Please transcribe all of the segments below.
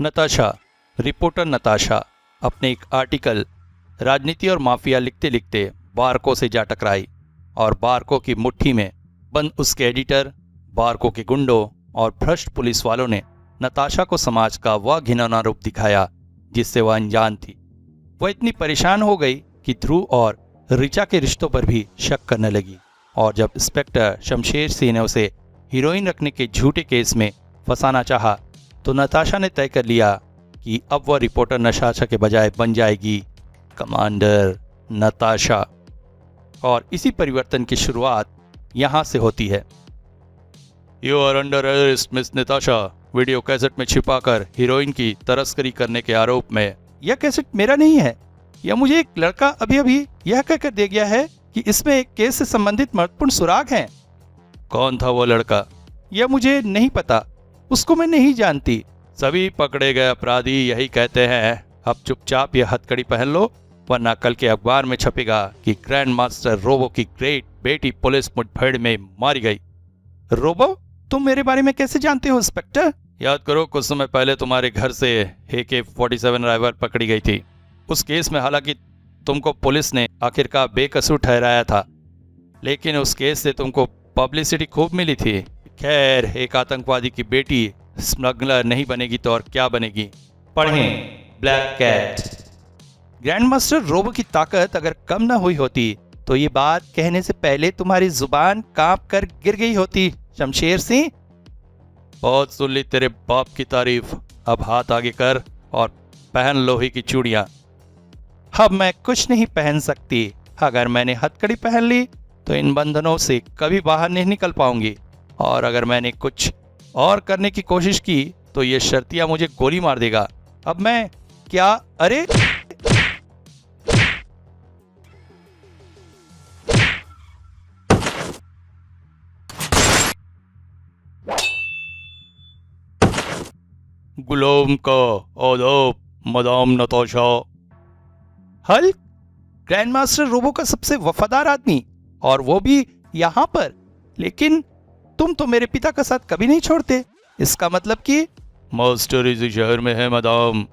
Natasha, reporter Natasha अपने एक article राजनीति और माफिया लिखते लिखते बारको से जा टकराई और बारको की मुट्ठी में बंद उसके एडिटर, बारको के गुंडों और भ्रष्ट पुलिस वालों ने नताशा को समाज का वह घिनौना रूप दिखाया जिससे वह अनजान थी। वह इतनी परेशान हो गई कि ध्रुव और ऋचा के रिश्तों पर भी शक करने लगी और जब इंस्पेक्टर शमशेर सिंह ने उसे हीरोइन रखने के झूठे केस में फंसाना चाहा तो नताशा ने तय कर लिया कि अब वह रिपोर्टर नताशा के बजाय बन जाएगी कमांडर नताशा। और इसी परिवर्तन की शुरुआत यहाँ से होती है। You are under arrest miss Natasha, video cassette में छिपाकर हीरोइन की तस्करी करने के आरोप में। यह कैसेट मेरा नहीं है, यह मुझे एक लड़का अभी अभी यह कहकर दे गया है कि इसमें एक केस से संबंधित महत्वपूर्ण सुराग हैं। कौन था वो लड़का? यह मुझे नहीं पता, उसको मैं नहीं जानती। सभी पकड़े गए अपराधी यही कहते हैं। अब चुपचाप यह हथकड़ी पहन लो, वरना कल के अखबार में छपेगा कि ग्रैंड मास्टर रोबो की ग्रेट बेटी पुलिस मुठभेड़ में मारी गई। रोबो? तुम मेरे बारे में कैसे जानते हो इंस्पेक्टर? याद करो, कुछ समय पहले तुम्हारे घर से AK-47 राइफल पकड़ी गई थी। उस केस में हालांकि तुमको पुलिस ने आखिरकार बेकसूर ठहराया था, लेकिन उस केस से तुमको पब्लिसिटी खूब मिली थी। खैर, एक आतंकवादी की बेटी स्मगलर नहीं बनेगी तो और क्या बनेगी? पढ़ें black cat. Grand master robo की ताकत अगर कम ना हुई होती तो ये बात कहने से पहले तुम्हारी जुबान कांप कर गिर गई होती शमशेर सिंह। बहुत सुन ली तेरे बाप की तारीफ, अब हाथ आगे कर और पहन लोहे की चूड़ियां। अब मैं कुछ नहीं पहन सकती। अगर मैंने हथकड़ी पहन ली तो इन बंधनों से कभी बाहर नहीं निकल पाऊंगी, और अगर मैंने कुछ और करने की कोशिश की तो ये शर्तिया मुझे गोली मार देगा। अब मैं क्या? अरे गुलाम का आदाब madam Natasha. Hulk, grand master robo का सबसे वफादार आदमी, और वो भी यहाँ पर। लेकिन तुम तो मेरे पिता का साथ कभी नहीं छोड़ते। इसका मतलब कि मास्टर इसी शहर में है मदाम,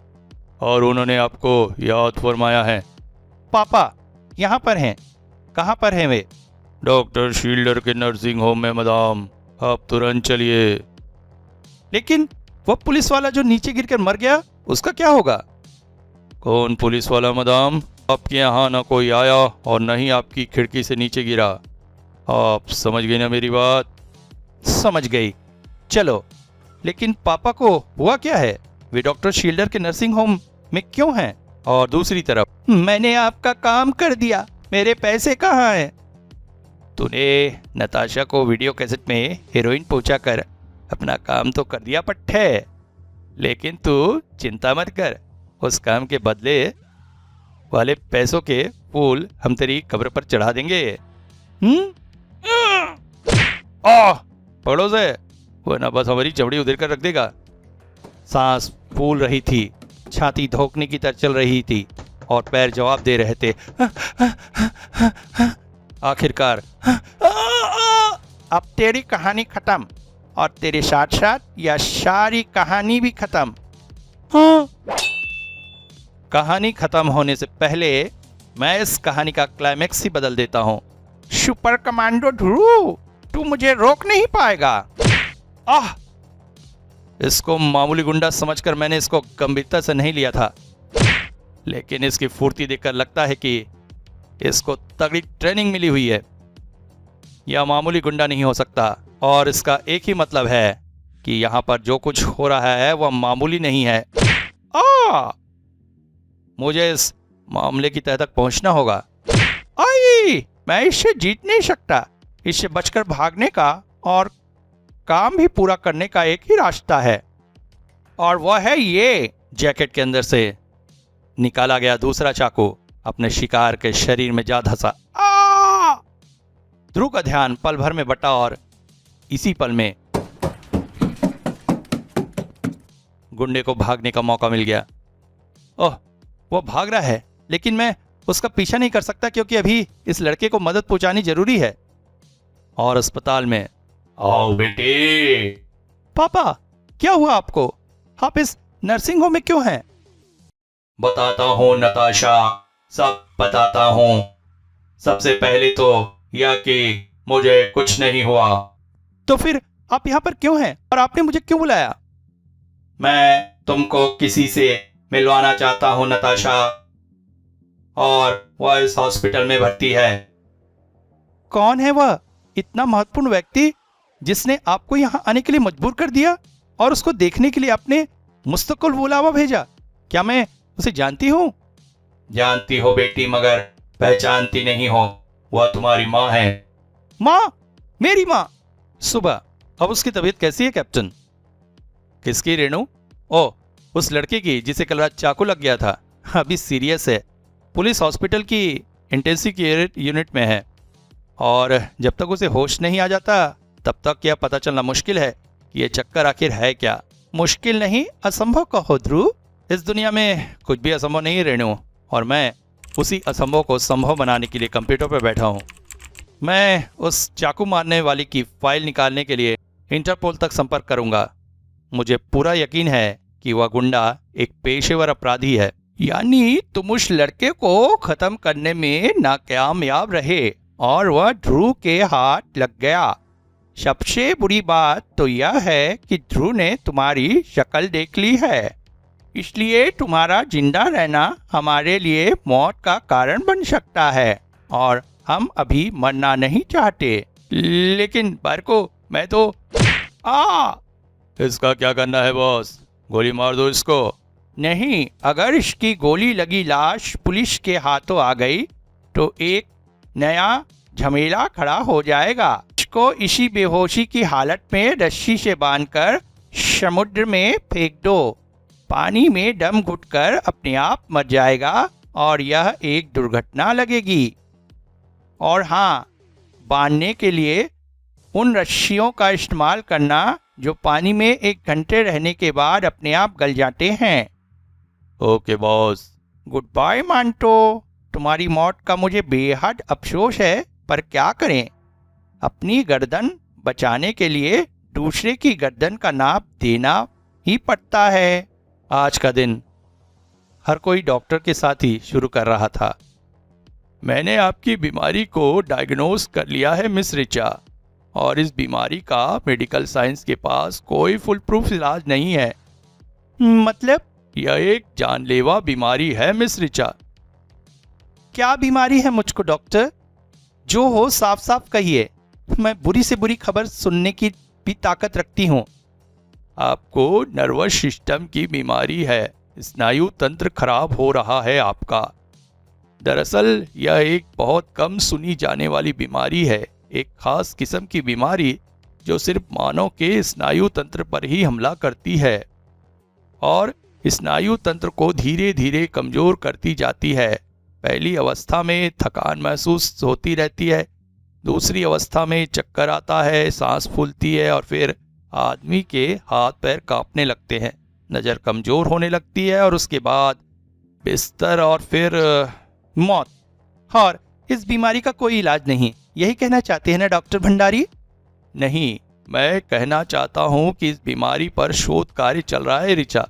और उन्होंने आपको याद फरमाया है। पापा यहाँ पर हैं। कहाँ पर हैं वे? डॉक्टर शील्डर के नर्सिंग होम में मदाम, आप तुरंत चलिए। लेकिन वो पुलिस वाला जो नीचे गिरकर मर गया, उसका क्या होगा? कौन पुलिस वाला मदाम? आपके यहाँ ना कोई आया और न ही आपकी खिड़की से नीचे गिरा। आप समझ गई ना मेरी बात? समझ गई। चलो, लेकिन पापा को हुआ क्या है? वे डॉक्टर शील्डर के नर्सिंग होम में क्यों हैं? और दूसरी तरफ, मैंने आपका काम कर दिया, मेरे पैसे कहाँ हैं? तूने नताशा को वीडियो कैसेट में हीरोइन पहुंचाकर अपना काम तो कर दिया पट्टे, लेकिन तू चिंता मत कर, उस काम के बदले वाले पैसों के फूल हम तेरी कब्र पर चढ़ा देंगे। पकड़ो से, वरना बस हमारी चमड़ी उधर कर रख देगा। सांस फूल रही थी, छाती धोखने की तरह चल रही थी और पैर जवाब दे रहे थे। आखिरकार अब तेरी कहानी खत्म, और तेरे साथ साथ यह सारी कहानी भी खत्म। हाँ। कहानी खत्म होने से पहले मैं इस कहानी का क्लाइमेक्स ही बदल देता हूँ। सुपर कमांडो ध्रुव, तू मुझे रोक नहीं पाएगा। आह! इसको मामूली गुंडा समझकर मैंने इसको गंभीरता से नहीं लिया था, लेकिन इसकी फुर्ती देखकर लगता है कि इसको तगड़ी ट्रेनिंग मिली हुई है। यह मामूली गुंडा नहीं हो सकता, और इसका एक ही मतलब है कि यहाँ पर जो कुछ हो रहा है वह मामूली नहीं है। मुझे इस मामले की तह तक पहुंचना होगा। आई, मैं इससे जीत नहीं सकता। इससे बचकर भागने का और काम भी पूरा करने का एक ही रास्ता है, और वह है ये। जैकेट के अंदर से निकाला गया दूसरा चाकू अपने शिकार के शरीर में जा धंसा। ध्रुव का ध्यान पल भर में बटा, और इसी पल में गुंडे को भागने का मौका मिल गया। ओह, वो भाग रहा है, लेकिन मैं उसका पीछा नहीं कर सकता क्योंकि अभी इस लड़के को मदद पहुंचानी जरूरी है। और अस्पताल में, आओ बेटे। पापा, क्या हुआ आपको? आप इस नर्सिंग होम में क्यों हैं? बताता हूँ नताशा, सब बताता हूँ। सबसे पहले तो यह कि मुझे कुछ नहीं हुआ। तो फिर आप यहाँ पर क्यों हैं और आपने मुझे क्यों बुलाया? मैं तुमको किसी से मिलवाना चाहता हूँ नताशा, और वह इस हॉस्पिटल में भर्ती है। कौन है वह इतना महत्वपूर्ण व्यक्ति जिसने आपको यहाँ आने के लिए मजबूर कर दिया और उसको देखने के लिए आपने मुस्तकिल बुलावा भेजा? क्या मैं उसे जानती हूँ? जानती हो बेटी, मगर पहचानती नहीं हो। वह तुम्हारी माँ है। माँ? मेरी माँ? सुबह। अब उसकी तबीयत कैसी है कैप्टन? किसकी रेणु? ओ, उस लड़के की जिसे कल रात चाकू लग गया था। अभी सीरियस है, पुलिस हॉस्पिटल की इंटेंसिव केयर यूनिट में है, और जब तक उसे होश नहीं आ जाता तब तक यह पता चलना मुश्किल है कि यह चक्कर आखिर है क्या। मुश्किल नहीं, असंभव कहो ध्रुव। इस दुनिया में कुछ भी असंभव नहीं रेणु, और मैं उसी असंभव को संभव बनाने के लिए कंप्यूटर पर बैठा हूँ। मैं उस चाकू मारने वाली की फाइल निकालने के लिए इंटरपोल तक संपर्क करूंगा। मुझे पूरा यकीन है कि वह गुंडा एक पेशेवर अपराधी है। यानी तुम उस लड़के को खत्म करने में नाकामयाब रहे और वह ध्रुव के हाथ लग गया। सबसे बुरी बात तो यह है कि ध्रुव ने तुम्हारी शक्ल देख ली है, इसलिए तुम्हारा जिंदा रहना हमारे लिए मौत का कारण बन सकता है, और हम अभी मरना नहीं चाहते। लेकिन बारको, मैं तो इसका क्या करना है बॉस? गोली मार दो इसको। नहीं, अगर इसकी गोली लगी लाश पुलिस के हाथों आ गई तो एक नया झमेला खड़ा हो जाएगा। इसको इसी बेहोशी की हालत में रस्सी से बांधकर समुद्र में फेंक दो। पानी में दम घुटकर अपने आप मर जाएगा और यह एक दुर्घटना लगेगी। और हाँ, बांधने के लिए उन रस्सियों का इस्तेमाल करना जो पानी में 1 घंटे रहने के बाद अपने आप गल जाते हैं। Okay boss. Goodbye Manto. तुम्हारी मौत का मुझे बेहद अफसोस है, पर क्या करें, अपनी गर्दन बचाने के लिए दूसरे की गर्दन का नाप देना ही पड़ता है। आज का दिन हर कोई डॉक्टर के साथ ही शुरू कर रहा था। मैंने आपकी बीमारी को डायग्नोज कर लिया है मिस रिचा, और इस बीमारी का मेडिकल साइंस के पास कोई फुल प्रूफ इलाज नहीं है। मतलब? यह एक जानलेवा बीमारी है मिस रिचा। क्या बीमारी है मुझको डॉक्टर? जो हो साफ साफ कहिए, मैं बुरी से बुरी खबर सुनने की भी ताकत रखती हूँ। आपको नर्वस सिस्टम की बीमारी है, स्नायु तंत्र खराब हो रहा है आपका। दरअसल यह एक बहुत कम सुनी जाने वाली बीमारी है, एक खास किस्म की बीमारी जो सिर्फ मानव के स्नायु तंत्र पर ही हमला करती है और स्नायु तंत्र को धीरे धीरे कमजोर करती जाती है। पहली अवस्था में थकान महसूस होती रहती है, दूसरी अवस्था में चक्कर आता है, सांस फूलती है, और फिर आदमी के हाथ पैर कांपने लगते हैं, नज़र कमजोर होने लगती है, और उसके बाद बिस्तर और फिर मौत। और इस बीमारी का कोई इलाज नहीं, यही कहना चाहते हैं ना डॉक्टर भंडारी? नहीं, मैं कहना चाहता हूं कि इस बीमारी पर शोध कार्य चल रहा है रिचा,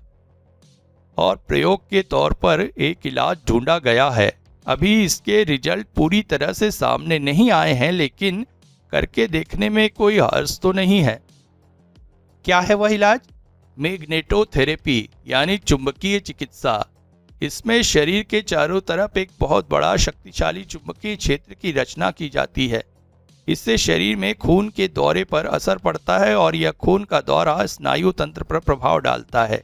और प्रयोग के तौर पर एक इलाज ढूंढा गया है। अभी इसके रिजल्ट पूरी तरह से सामने नहीं आए हैं, लेकिन करके देखने में कोई हर्ज तो नहीं है। क्या है वह इलाज? मैग्नेटोथेरेपी, यानी चुंबकीय चिकित्सा। इसमें शरीर के चारों तरफ एक बहुत बड़ा शक्तिशाली चुंबकीय क्षेत्र की रचना की जाती है। इससे शरीर में खून के दौरे पर असर पड़ता है और यह खून का दौरा स्नायु तंत्र पर प्रभाव डालता है।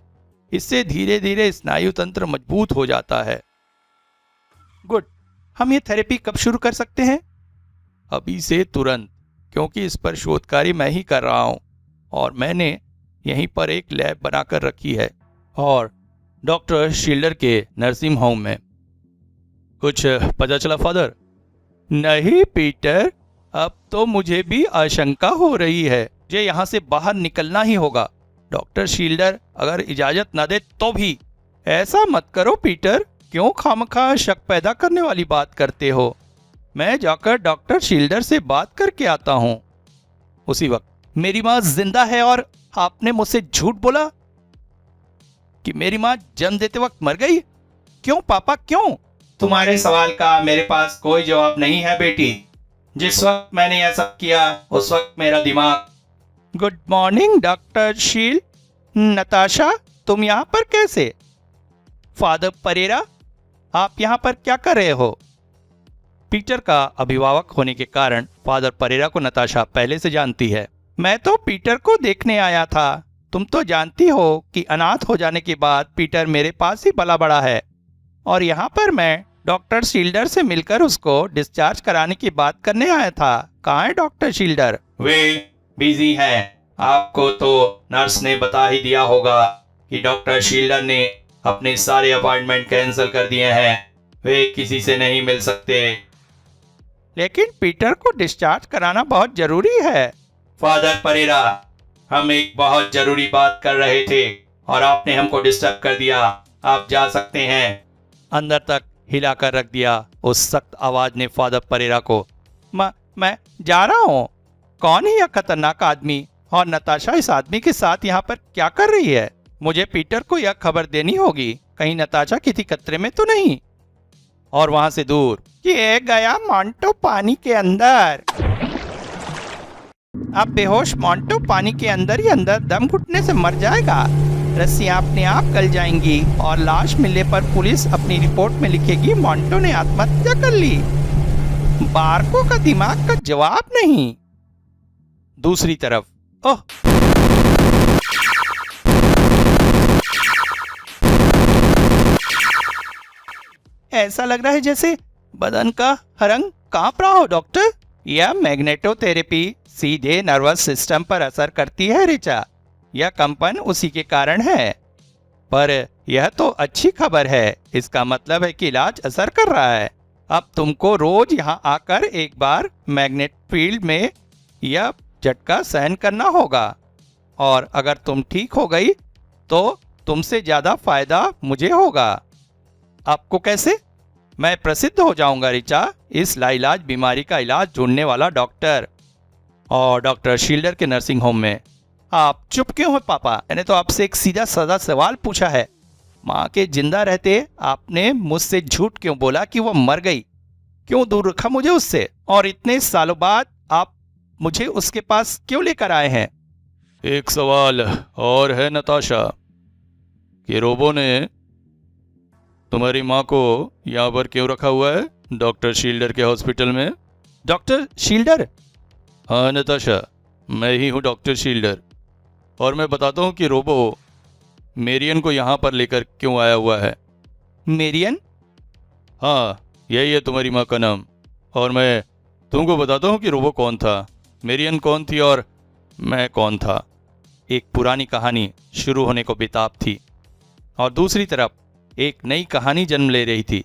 इससे धीरे धीरे स्नायु तंत्र मजबूत हो जाता है। गुड। हम ये थेरेपी कब शुरू कर सकते हैं? अभी से तुरंत, क्योंकि इस पर शोध कार्य मैं ही कर रहा हूँ और मैंने यहीं पर एक लैब बनाकर रखी है, और डॉक्टर शील्डर के नर्सिंग होम में। कुछ पता चला फादर? नहीं पीटर, अब तो मुझे भी आशंका हो रही है। मुझे यहाँ से बाहर निकलना ही होगा। डॉक्टर शील्डर अगर इजाजत न दे तो भी। ऐसा मत करो पीटर, क्यों खामखा शक पैदा करने वाली बात करते हो? मैं जाकर डॉक्टर शील्डर से बात करके आता हूँ। उसी वक्त मेरी माँ जिंदा है और आपने मुझसे झूठ बोला? कि मेरी माँ जन्म देते वक्त मर गई? क्यों पापा, क्यों? तुम्हारे सवाल का मेरे पास कोई जवाब नहीं है बेटी। जिस वक्त मैंने यह सब किया उस वक्त मेरा दिमाग। गुड मॉर्निंग डॉक्टर शील। नताशा, तुम यहाँ पर कैसे? फादर परेरा, आप यहाँ पर क्या कर रहे हो? पीटर का अभिभावक होने के कारण फादर परेरा को नताशा पहले से जानती है। मैं तो पीटर को देखने आया था। तुम तो जानती हो कि अनाथ हो जाने के बाद पीटर मेरे पास ही पला बड़ा है, और यहाँ पर मैं डॉक्टर शील्डर से मिलकर उसको डिस्चार्ज कराने की बात करने आया था। कहाँ है डॉक्टर शील्डर? वे बिजी हैं। आपको तो नर्स ने बता ही दिया होगा कि डॉक्टर शील्डर ने अपने सारे अपॉइंटमेंट कैंसिल कर दिए हैं। वे किसी से नहीं मिल सकते। लेकिन पीटर को डिस्चार्ज कराना बहुत जरूरी है। फादर परेरा, हम एक बहुत जरूरी बात कर रहे थे और आपने हमको डिस्टर्ब कर दिया। आप जा सकते हैं। अंदर तक हिलाकर रख दिया उस सख्त आवाज ने फादर परेरा को। मैं जा रहा हूँ। कौन है यह खतरनाक आदमी, और नताशा इस आदमी के साथ यहाँ पर क्या कर रही है? मुझे पीटर को यह खबर देनी होगी, कहीं नताशा किसी खतरे में तो नहीं। और वहां से दूर, ये गया मोंटो पानी के अंदर। अब बेहोश मोंटो पानी के अंदर ही अंदर दम घुटने से मर जाएगा। रस्सियां अपने आप गल जाएंगी और लाश मिलने पर पुलिस अपनी रिपोर्ट में लिखेगी मोंटो ने आत्महत्या कर ली। बारको का दिमाग का जवाब नहीं। दूसरी तरफ, ओह, ऐसा लग रहा है जैसे बदन का रंग कांप रहा हो डॉक्टर। यह मैग्नेटोथेरेपी सीधे नर्वस सिस्टम पर असर करती है रिचा। यह कंपन उसी के कारण है। पर यह तो अच्छी खबर है। इसका मतलब है कि इलाज असर कर रहा है। अब तुमको रोज यहाँ आकर एक बार मैग्नेट फील्ड में यह झटका सहन करना होगा, और अगर तुम ठीक हो गई तो तुमसे ज्यादा फायदा मुझे होगा। आपको कैसे? मैं प्रसिद्ध हो जाऊंगा रिचा, इस लाइलाज बीमारी का इलाज ढूंढने वाला डॉक्टर। और डॉक्टर शील्डर के नर्सिंग होम में। आप चुप क्यों हो पापा? मैंने तो आपसे एक सीधा साधा सवाल पूछा है। माँ के जिंदा रहते आपने मुझसे झूठ क्यों बोला कि वो मर गई? क्यों दूर रखा मुझे उससे? और इतने सालों बाद आप मुझे उसके पास क्यों लेकर आए हैं? एक सवाल और है नताशा, कि रोबो ने तुम्हारी माँ को यहाँ पर क्यों रखा हुआ है डॉक्टर शील्डर के हॉस्पिटल में? Doctor shielder? हाँ नताशा, मैं ही हूँ डॉक्टर शील्डर। और मैं बताता हूँ कि रोबो मेरियन को यहाँ पर लेकर क्यों आया हुआ है। मेरियन? हाँ, यही है तुम्हारी माँ का नाम। और मैं तुमको बताता हूँ कि रोबो कौन था, मेरियन कौन थी और मैं कौन था। एक पुरानी कहानी शुरू होने को बेताब थी, और दूसरी तरफ एक नई कहानी जन्म ले रही थी।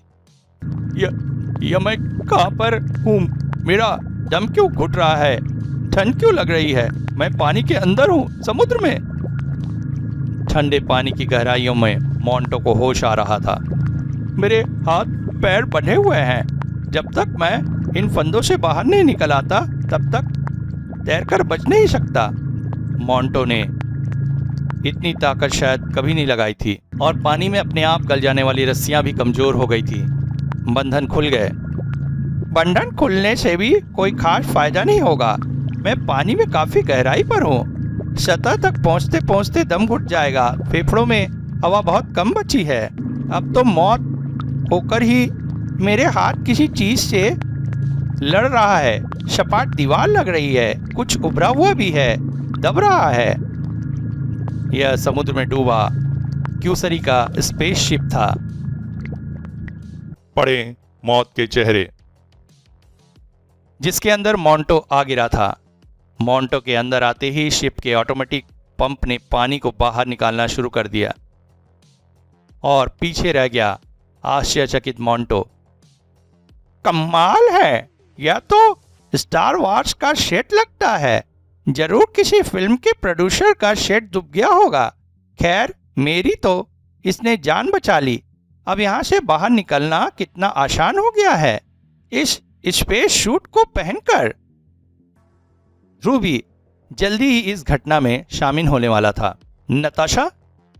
यह मैं कहाँ पर हूँ? मेरा दम क्यों घुट रहा है? ठंड क्यों लग रही है? मैं पानी के अंदर हूँ, समुद्र में। ठंडे पानी की गहराइयों में मोंटो को होश आ रहा था। मेरे हाथ पैर बंधे हुए हैं। जब तक मैं इन फंदों से बाहर नहीं निकल आता तब तक तैरकर बच नहीं सकता। मोंटो ने इतनी ताकत शायद कभी नहीं लगाई थी, और पानी में अपने आप गल जाने वाली रस्सियां भी कमजोर हो गई थी। बंधन खुल गए। बंधन खुलने से भी कोई खास फायदा नहीं होगा। मैं पानी में काफी गहराई पर हूँ। सतह तक पहुँचते पहुँचते दम घुट जाएगा। फेफड़ों में हवा बहुत कम बची है। अब तो मौत होकर ही मेरे हाथ किसी चीज से लड़ रहा है। सपाट दीवार लग रही है, कुछ उभरा हुआ भी है, दब रहा है। यह समुद्र में डूबा क्यूसरी का स्पेसशिप था। पड़े मौत के चेहरे, जिसके अंदर मोंटो आ गिरा था। मोंटो के अंदर आते ही शिप के ऑटोमेटिक पंप ने पानी को बाहर निकालना शुरू कर दिया, और पीछे रह गया आश्चर्यचकित मोंटो। कमाल है, यह तो स्टार वॉर्स का सेट लगता है। जरूर किसी फिल्म के प्रोड्यूसर का सेट डूब गया होगा। खैर, मेरी तो इसने जान बचा ली। अब यहाँ से बाहर निकलना कितना आसान हो गया है इस स्पेस सूट को पहनकर। रूबी जल्दी ही इस घटना में शामिल होने वाला था। नताशा,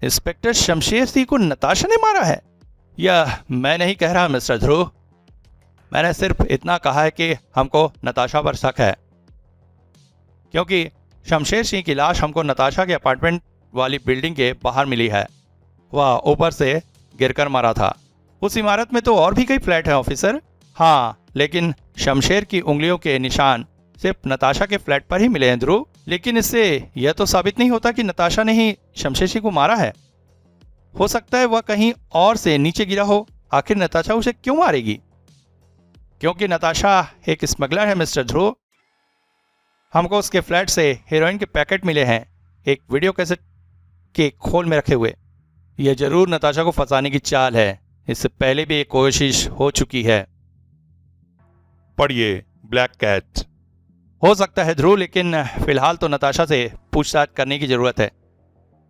इंस्पेक्टर शमशेर सिंह को नताशा ने मारा है? यह मैं नहीं कह रहा मिस्टर ध्रुव। मैंने सिर्फ इतना कहा है कि हमको नताशा पर शक है, क्योंकि शमशेर सिंह की लाश हमको नताशा के अपार्टमेंट वाली बिल्डिंग के बाहर मिली है। वह ऊपर से गिरकर मरा था। उस इमारत में तो और भी कई फ्लैट हैं ऑफिसर। हाँ, लेकिन शमशेर की उंगलियों के निशान सिर्फ नताशा के फ्लैट पर ही मिले हैं ध्रुव। लेकिन इससे यह तो साबित नहीं होता कि नताशा ने ही शमशेर सिंह को मारा है। हो सकता है वह कहीं और से नीचे गिरा हो। आखिर नताशा उसे क्यों मारेगी? क्योंकि नताशा एक स्मगलर है मिस्टर ध्रुव। हमको उसके फ्लैट से हेरोइन के पैकेट मिले हैं, एक वीडियो कैसेट के खोल में रखे हुए। यह जरूर नताशा को फंसाने की चाल है। इससे पहले भी एक कोशिश हो चुकी है। पढ़िए ब्लैक कैट। हो सकता है ध्रुव, लेकिन फिलहाल तो नताशा से पूछताछ करने की जरूरत है।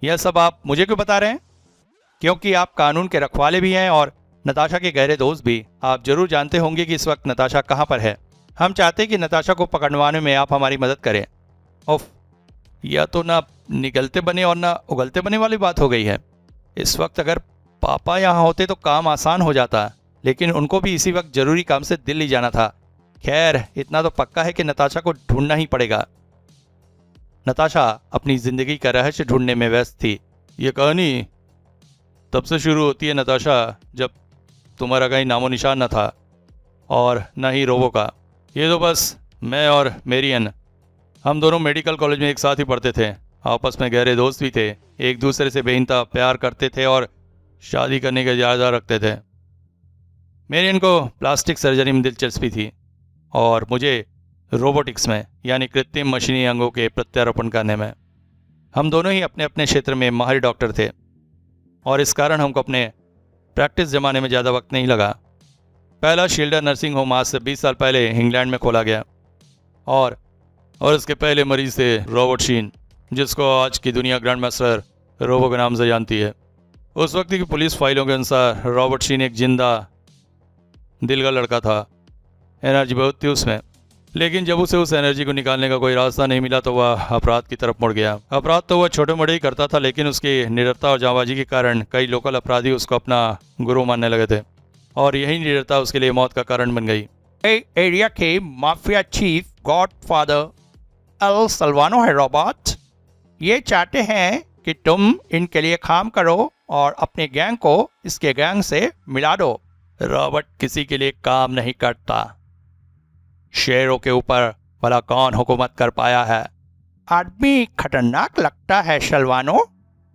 यह सब आप मुझे क्यों बता रहे हैं? क्योंकि आप कानून के रखवाले भी हैं और नताशा के गहरे दोस्त भी। आप जरूर जानते होंगे कि इस वक्त नताशा कहाँ पर है। हम चाहते हैं कि नताशा को पकड़वाने में आप हमारी मदद करें। उफ, यह तो ना निगलते बने और ना उगलते बने वाली बात हो गई है। इस वक्त अगर पापा यहाँ होते तो काम आसान हो जाता, लेकिन उनको भी इसी वक्त जरूरी काम से दिल्ली जाना था। खैर, इतना तो पक्का है कि नताशा को ढूंढना ही पड़ेगा। नताशा अपनी जिंदगी का रहस्य ढूंढने में व्यस्त थी। ये कहानी तब से शुरू होती है नताशा, जब तुम्हारा कहीं नामो निशान न था और न ही रोबो का। ये तो बस मैं और मेरियन, हम दोनों मेडिकल कॉलेज में एक साथ ही पढ़ते थे। आपस में गहरे दोस्त भी थे, एक दूसरे से बेइंतहा प्यार करते थे और शादी करने का इरादा रखते थे। मेरियन को प्लास्टिक सर्जरी में दिलचस्पी थी और मुझे रोबोटिक्स में, यानी कृत्रिम मशीनी अंगों के प्रत्यारोपण करने में। हम दोनों ही अपने अपने क्षेत्र में माहिर डॉक्टर थे और इस कारण हमको अपने प्रैक्टिस जमाने में ज़्यादा वक्त नहीं लगा। पहला शील्डर नर्सिंग होम आज से 20 साल पहले इंग्लैंड में खोला गया और उसके पहले मरीज थे रॉबर्ट शीन, जिसको आज की दुनिया ग्रैंड मास्टर रोबो के नाम से जानती है। उस वक्त की पुलिस फाइलों के अनुसार रॉबर्ट शीन एक जिंदा दिल का लड़का था। एनर्जी बहुत थी उसमें, लेकिन जब उसे उस एनर्जी को निकालने का कोई रास्ता नहीं मिला तो वह अपराध की तरफ मुड़ गया। अपराध तो वह छोटे मोटे ही करता था, लेकिन उसकी निडरता और जांबाजी के कारण कई लोकल अपराधी उसको अपना गुरु मानने लगे थे और यही निडरता उसके लिए मौत का कारण बन गई। एरिया के माफिया चीफ गॉडफादर एल सल्वानो है रॉबर्ट। ये चाहते हैं कि तुम इनके लिए काम करो और अपने गैंग को इसके गैंग से मिला दो। रॉबर्ट किसी के लिए काम नहीं करता। शेरों के ऊपर भला कौन हुकूमत कर पाया है? आदमी खतरनाक लगता है सल्वानो।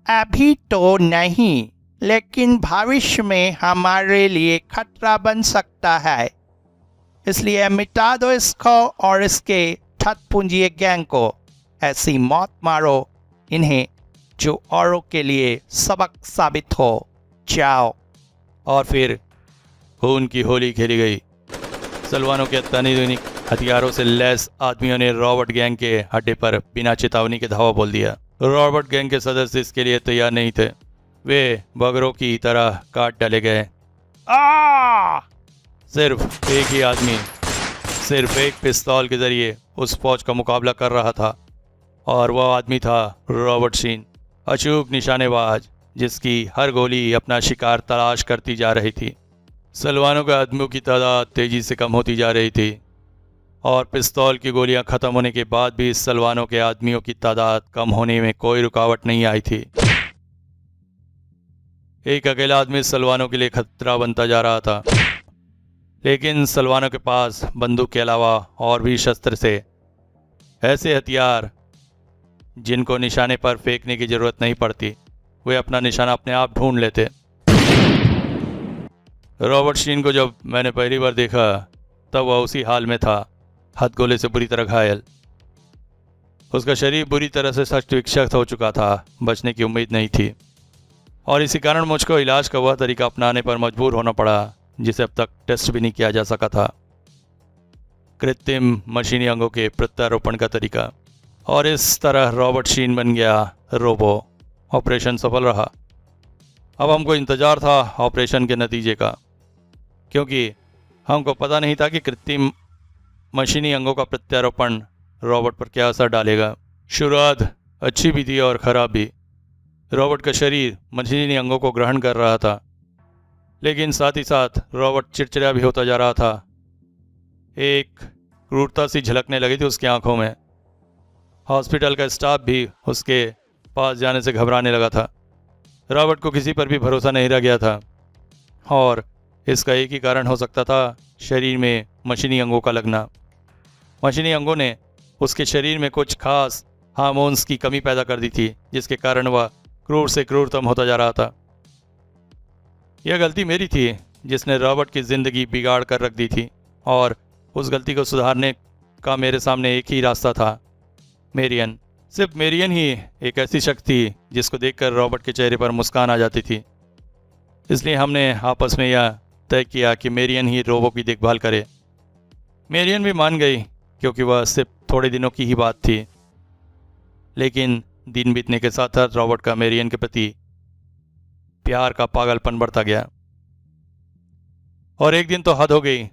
अभी तो नहीं, लेकिन भविष्य में हमारे लिए खतरा बन सकता है। इसलिए मिटा दो इसको और इसके ठगपुंजिए गैंग को। ऐसी मौत मारो इन्हें जो औरों के लिए सबक साबित हो। जाओ। और फिर खून की होली खेली गई। सलवानों के तनीदुनिक हथियारों से लैस आदमियों ने रॉबर्ट गैंग के अड्डे पर बिना चेतावनी के धावा बोल दिया। रॉबर्ट गैंग के सदस्य इसके लिए तैयार नहीं थे। वे बगरों की तरह काट डाले गए। सिर्फ एक ही आदमी सिर्फ एक पिस्तौल के जरिए उस फौज का मुकाबला कर रहा था और वह आदमी था रॉबर्ट शीन, अचूक निशानेबाज जिसकी हर गोली अपना शिकार तलाश करती जा रही थी। सलवानों के आदमियों की तादाद तेजी से कम होती जा रही थी और पिस्तौल की गोलियां खत्म होने के बाद भी सलवानों के आदमियों की तादाद कम होने में कोई रुकावट नहीं आई थी। एक अकेला आदमी सलवानों के लिए खतरा बनता जा रहा था, लेकिन सलवानों के पास बंदूक के अलावा और भी शस्त्र थे, ऐसे हथियार जिनको निशाने पर फेंकने की जरूरत नहीं पड़ती। वे अपना निशाना अपने आप ढूंढ लेते। रॉबर्ट शीन को जब मैंने पहली बार देखा तब वह उसी हाल में था, हथगोले से बुरी तरह घायल। उसका शरीर बुरी तरह से सख्त विक्षत हो चुका था, बचने की उम्मीद नहीं थी और इसी कारण मुझको इलाज का वह तरीका अपनाने पर मजबूर होना पड़ा जिसे अब तक टेस्ट भी नहीं किया जा सका था, कृत्रिम मशीनी अंगों के प्रत्यारोपण का तरीका। और इस तरह रॉबर्ट शीन बन गया रोबो। ऑपरेशन सफल रहा। अब हमको इंतजार था ऑपरेशन के नतीजे का, क्योंकि हमको पता नहीं था कि कृत्रिम मशीनी अंगों का प्रत्यारोपण रॉबर्ट पर क्या असर डालेगा। शुरुआत अच्छी भी थी और ख़राब भी। रॉबर्ट का शरीर मशीनी अंगों को ग्रहण कर रहा था, लेकिन साथ ही साथ रॉबर्ट चिड़चिड़ा भी होता जा रहा था। एक क्रूरता सी झलकने लगी थी उसकी आंखों में। हॉस्पिटल का स्टाफ भी उसके पास जाने से घबराने लगा था। रॉबर्ट को किसी पर भी भरोसा नहीं रह गया था, और इसका एक ही कारण हो सकता था, शरीर में मशीनी अंगों का लगना। मशीनी अंगों ने उसके शरीर में कुछ खास हार्मोन्स की कमी पैदा कर दी थी, जिसके कारण वह क्रूर से क्रूरतम होता जा रहा था। यह गलती मेरी थी जिसने रॉबर्ट की ज़िंदगी बिगाड़ कर रख दी थी, और उस गलती को सुधारने का मेरे सामने एक ही रास्ता था, मेरियन। सिर्फ मेरियन ही एक ऐसी शख्स थी जिसको देखकर रॉबर्ट के चेहरे पर मुस्कान आ जाती थी। इसलिए हमने आपस में यह तय किया कि मेरियन ही रोबो की देखभाल करे। मेरियन भी मान गई, क्योंकि वह सिर्फ थोड़े दिनों की ही बात थी। लेकिन दिन बीतने के साथ साथ रॉबर्ट का मेरियन के प्रति प्यार का पागलपन बढ़ता गया। और एक दिन तो हद हो गई,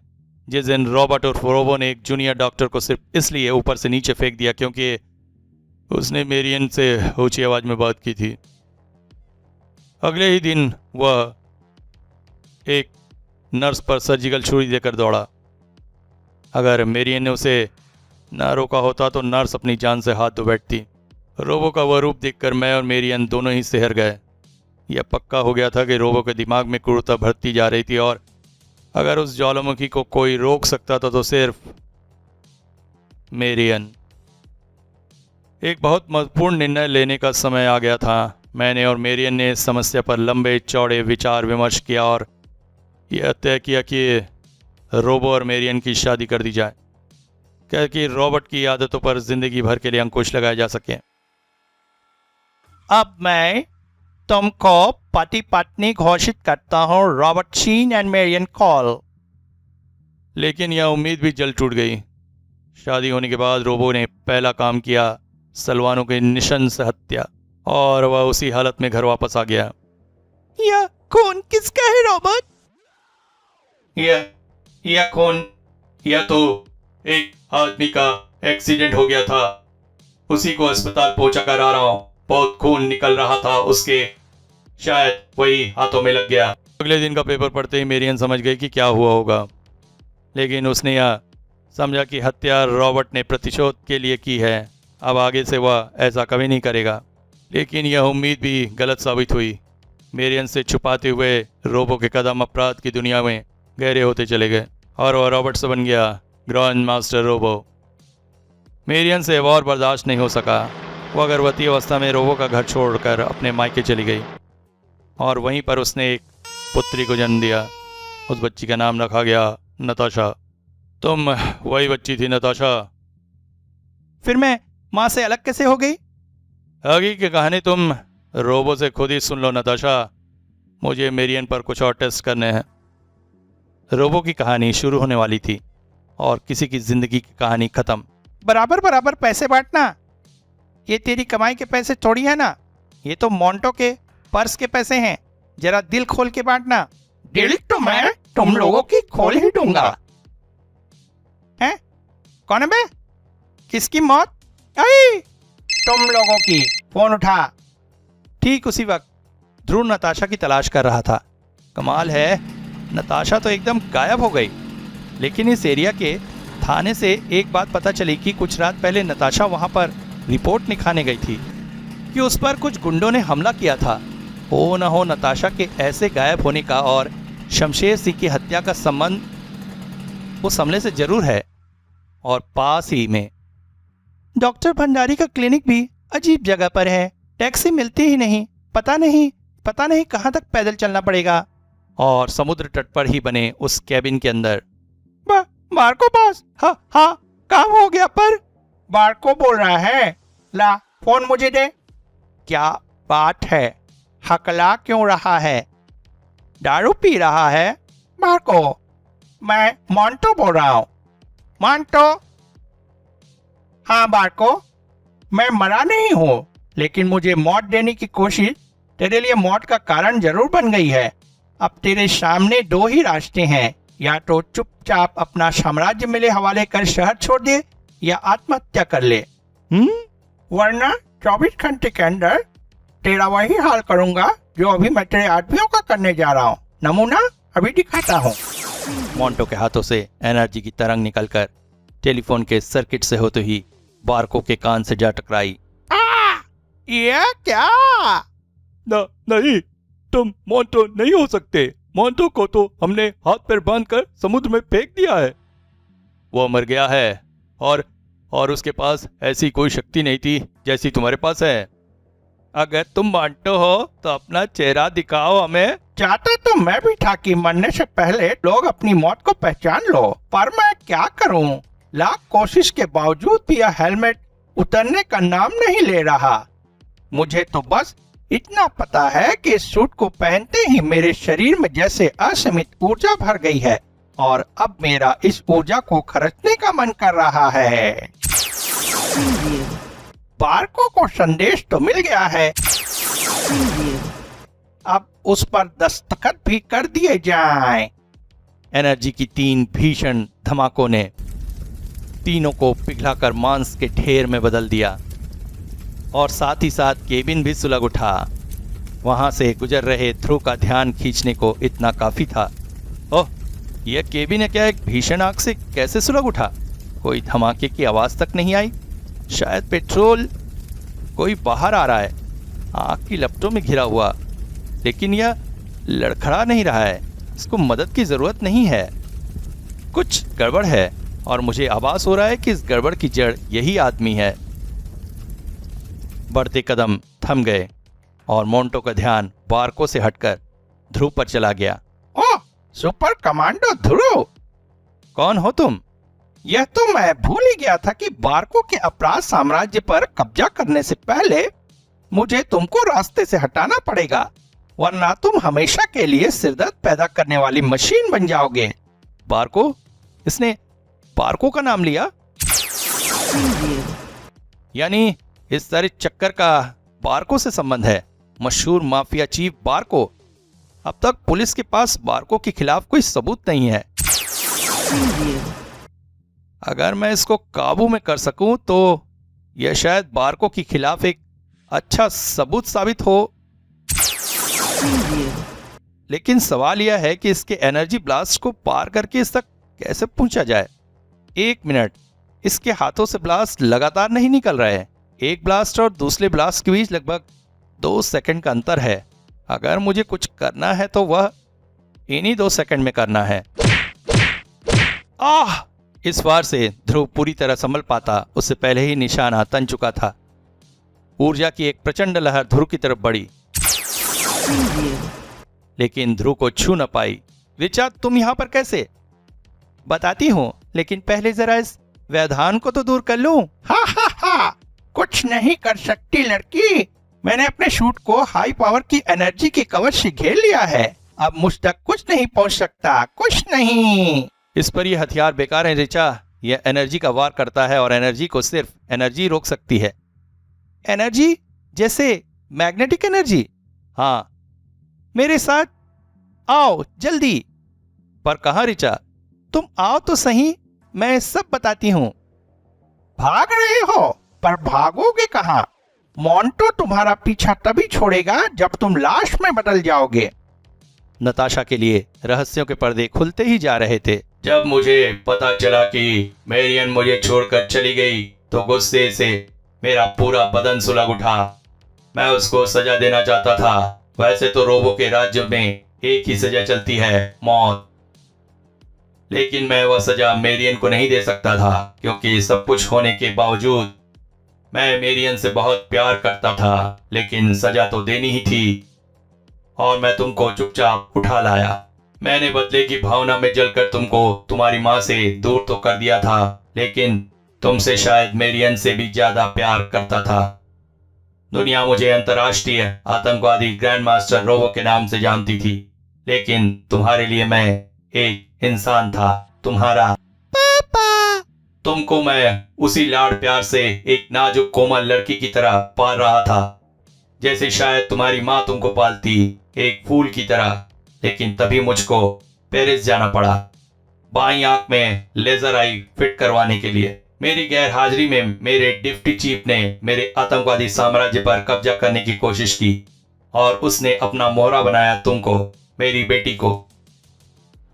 जिस दिन रॉबर्ट और रोबो ने एक जूनियर डॉक्टर को सिर्फ इसलिए ऊपर से नीचे फेंक दिया क्योंकि उसने मेरियन से ऊंची आवाज में बात की थी। अगले ही दिन वह एक नर्स पर सर्जिकल छुरी देकर दौड़ा। अगर मेरियन ने उसे ना रोका होता तो नर्स अपनी जान से हाथ धो बैठती। रोबो का वह रूप देखकर मैं और मेरियन दोनों ही सिहर गए। यह पक्का हो गया था कि रोबो के दिमाग में क्रूरता बढ़ती जा रही थी, और अगर उस ज्वालामुखी को कोई रोक सकता था तो सिर्फ मेरियन। एक बहुत महत्वपूर्ण निर्णय लेने का समय आ गया था। मैंने और मेरियन ने इस समस्या पर लंबे चौड़े विचार विमर्श किया और यह तय किया कि रोबो और मेरियन की शादी कर दी जाए, क्योंकि रॉबर्ट की आदतों पर जिंदगी भर के लिए अंकुश लगाए जा सके। अब मैं तुमको पति पत्नी घोषित करता हूँ, Robert Sheen and Marion Cole. लेकिन यह उम्मीद भी जल टूट गई। शादी होने के बाद रोबो ने पहला काम किया सलवानों की निशंस हत्या, और वह उसी हालत में घर वापस आ गया। यह खून किसका है रॉबर्ट? यह खून, यह तो एक आदमी का एक्सीडेंट हो गया था, उसी को अस्पताल पहुंचा कर आ रहा हूं। बहुत खून निकल रहा था उसके, शायद वही हाथों में लग गया। अगले दिन का पेपर पढ़ते ही मेरियन समझ गई कि क्या हुआ होगा, लेकिन उसने यह समझा कि हत्या रॉबर्ट ने प्रतिशोध के लिए की है। अब आगे से वह ऐसा कभी नहीं करेगा। लेकिन यह उम्मीद भी गलत साबित हुई। मेरियन से छुपाते हुए रोबो के कदम अपराध की दुनिया में गहरे होते चले गए, और वह रॉबर्ट से बन गया ग्रैंड मास्टर रोबो। मेरियन से और बर्दाश्त नहीं हो सका। वह गर्भवती अवस्था में रोबो का घर छोड़कर अपने मायके चली गई, और वहीं पर उसने एक पुत्री को जन्म दिया। उस बच्ची का नाम रखा गया नताशा। तुम वही बच्ची थी नताशा? फिर मैं माँ से अलग कैसे हो गई? आगे की कहानी तुम रोबो से खुद ही सुन लो नताशा। मुझे मेरियन पर कुछ और टेस्ट करने हैं। रोबो की कहानी शुरू होने वाली थी और किसी की जिंदगी की कहानी खत्म। बराबर बराबर पैसे बांटना। ये तेरी कमाई के पैसे थोड़ी है ना, ये तो मोंटो के पर्स के पैसे हैं। जरा दिल खोल के बांटना। दिल तो मैं तुम लोगों की खोल ही दूंगा। हैं? कौन है बे? किसकी मौत? आई! तुम लोगों की। फोन उठा। ठीक उसी वक्त ध्रुव नताशा की तलाश कर रहा था। कमाल है, नताशा तो एकदम गायब हो गई। लेकिन इस एरिया के थाने से एक बात पता चली कि कुछ रात पहले नताशा वहां पर रिपोर्ट लिखाने गई थी कि उस पर कुछ गुंडों ने हमला किया था। हो न हो नताशा के ऐसे गायब होने का और शमशेर सिंह की हत्या का संबंध उस हमले से जरूर है। और पास ही में डॉक्टर भंडारी का क्लिनिक भी अजीब जगह पर है। टैक्सी मिलती ही नहीं। पता नहीं कहाँ तक पैदल चलना पड़ेगा। और समुद्र तट पर ही बने उस कैबिन के अंदर बारको बॉस। हाँ काम हो गया। पर बारको बोल रहा है। ला फोन मुझे दे। क्या बात है? हकला क्यों रहा है? दारू पी रहा है? बारको, मैं मोंटो बोल रहा हूँ। मोंटो? हाँ बारको, मैं मरा नहीं हूँ, लेकिन मुझे मौत देने की कोशिश तेरे लिए मौत का कारण जरूर बन गई है। अब तेरे सामने दो ही रास्ते हैं, या तो चुपचाप अपना साम्राज्य मेरे हवाले कर शहर छोड़ दे, या आत्महत्या कर ले। वरना 24 घंटे के अंदर तेरा वही हाल करूंगा जो अभी मैं तेरे आदमियों का करने जा रहा हूँ। नमूना अभी दिखाता हूँ। मोंटो के हाथों से एनर्जी की तरंग निकलकर टेलीफोन के सर्किट से होते ही बारको के कान से जा टकराई। ये क्या? नहीं, तुम मोंटो नहीं हो सकते। मोंटो को तो हमने हाथ पैर बांधकर समुद्र में फेंक दिया है। वो मर गया है और उसके पास ऐसी कोई शक्ति नहीं थी जैसी तुम्हारे पास है। अगर तुम मोंटो हो तो अपना चेहरा दिखाओ हमें। चाहता तो मैं भी था कि मरने से पहले लोग अपनी मौत को पहचान लो, पर मैं क्या करूं? लाख कोशिश के बावजूद भी यह हेलमेट उतरने का नाम नहीं ले रहा। मुझे तो बस इतना पता है कि इस सूट को पहनते ही मेरे शरीर में जैसे असीमित ऊर्जा भर गई है और अब मेरा इस ऊर्जा को खर्चने का मन कर रहा है। बारको को संदेश तो मिल गया है, अब उस पर दस्तखत भी कर दिए जाएं। एनर्जी की 3 भीषण धमाकों ने तीनों को पिघलाकर मांस के ढेर में बदल दिया और साथ ही साथ केबिन भी सुलग उठा। वहां से गुजर रहे ध्रुव का ध्यान खींचने को इतना काफी था। ओह, यह केबिन है क्या? एक भीषण आग से कैसे सुलग उठा? कोई धमाके की आवाज तक नहीं आई। शायद पेट्रोल कोई बाहर आ रहा है, आग की लपटों में घिरा हुआ, लेकिन यह लड़खड़ा नहीं रहा है। इसको मदद की जरूरत नहीं है। कुछ गड़बड़ है और मुझे आभास हो रहा है कि इस गड़बड़ की जड़ यही आदमी है। बढ़ते कदम थम गए और मोंटो का ध्यान बारको से हटकर ध्रुव पर चला गया। ओह, सुपर कमांडो ध्रुव, कौन हो तुम? यह तो मैं भूल ही गया था कि बारको के अपराध साम्राज्य पर कब्जा करने से पहले मुझे तुमको रास्ते से हटाना पड़ेगा, वरना तुम हमेशा के लिए सिरदर्द पैदा करने वाली मशीन बन जाओगे। बारको? इसने बारको का नाम लिया? यानी इस सारे चक्कर का बारको से संबंध है। मशहूर माफिया चीफ बारको। अब तक पुलिस के पास बारको के खिलाफ कोई सबूत नहीं है। अगर मैं इसको काबू में कर सकूं तो यह शायद बारको के खिलाफ एक अच्छा सबूत साबित हो। लेकिन सवाल यह है कि इसके एनर्जी ब्लास्ट को पार करके इस तक कैसे पहुंचा जाए। 1 मिनट, इसके हाथों से ब्लास्ट लगातार नहीं निकल रहे हैं। एक ब्लास्ट और दूसरे ब्लास्ट के बीच लगभग 2 सेकंड का अंतर है। अगर मुझे कुछ करना है तो वह इन्हीं 2 सेकंड में करना है। आह! इस बार से ध्रुव पूरी तरह संभल पाता उससे पहले ही निशाना तन चुका था। ऊर्जा की एक प्रचंड लहर ध्रुव की तरफ बढ़ी, लेकिन ध्रुव को छू न पाई। ऋचा, तुम यहां पर कैसे? बताती हूं, लेकिन पहले जरा इस व्यवधान को तो दूर कर लूं। हा हा हा, कुछ नहीं कर सकती लड़की। मैंने अपने शूट को हाई पावर की एनर्जी के कवच से घेर लिया है। अब मुझ तक कुछ नहीं पहुंच सकता, कुछ नहीं। इस पर यह हथियार बेकार है ऋचा। यह एनर्जी का वार करता है और एनर्जी को सिर्फ एनर्जी रोक सकती है। एनर्जी? जैसे मैग्नेटिक एनर्जी? हाँ, मेरे साथ आओ जल्दी। पर कहाँ ऋचा? तुम आओ तो सही, मैं सब बताती हूँ। भाग रहे हो, पर भागोगे कहाँ? मोंटो तुम्हारा पीछा तभी छोड़ेगा जब तुम लाश में बदल जाओगे। नताशा के लिए रहस्यों के पर्दे खुलते ही जा रहे थे। जब मुझे पता चला कि मेरियन मुझे छोड़कर चली गई तो गुस्से से मेरा पूरा बदन सुलग उठा। मैं उसको सजा देना चाहता था। वैसे तो रोबो के राज्य में एक ही सजा चलती है, मौत। लेकिन मैं वह सजा मेरियन को नहीं दे सकता था, क्योंकि सब कुछ होने के बावजूद मैं मेरियन से बहुत प्यार करता था। लेकिन सजा तो देनी ही थी और मैं तुमको चुपचाप उठा लाया। मैंने बदले की भावना में जलकर तुमको तुम्हारी माँ से दूर तो कर दिया था, लेकिन तुमसे शायद मेरियन से भी ज्यादा प्यार करता था। दुनिया मुझे अंतर्राष्ट्रीय आतंकवादी ग्रैंड मास्टर रोबो के नाम से जानती थी, लेकिन तुम्हारे लिए मैं एक इंसान था, तुम्हारा पापा। तुमको मैं उसी लाड़ प्यार से एक नाजुक कोमल लड़की की तरह पाल रहा था, जैसे शायद तुम्हारी माँ तुमको पालती, एक फूल की तरह। लेकिन तभी मुझको पेरिस जाना पड़ा, बाईं आंख में लेजर आई फिट करवाने के लिए। मेरी गैर हाजिरी में मेरे डिप्टी चीफ ने मेरे आतंकवादी साम्राज्य पर कब्जा करने की कोशिश की और उसने अपना मोहरा बनाया तुमको, मेरी बेटी को।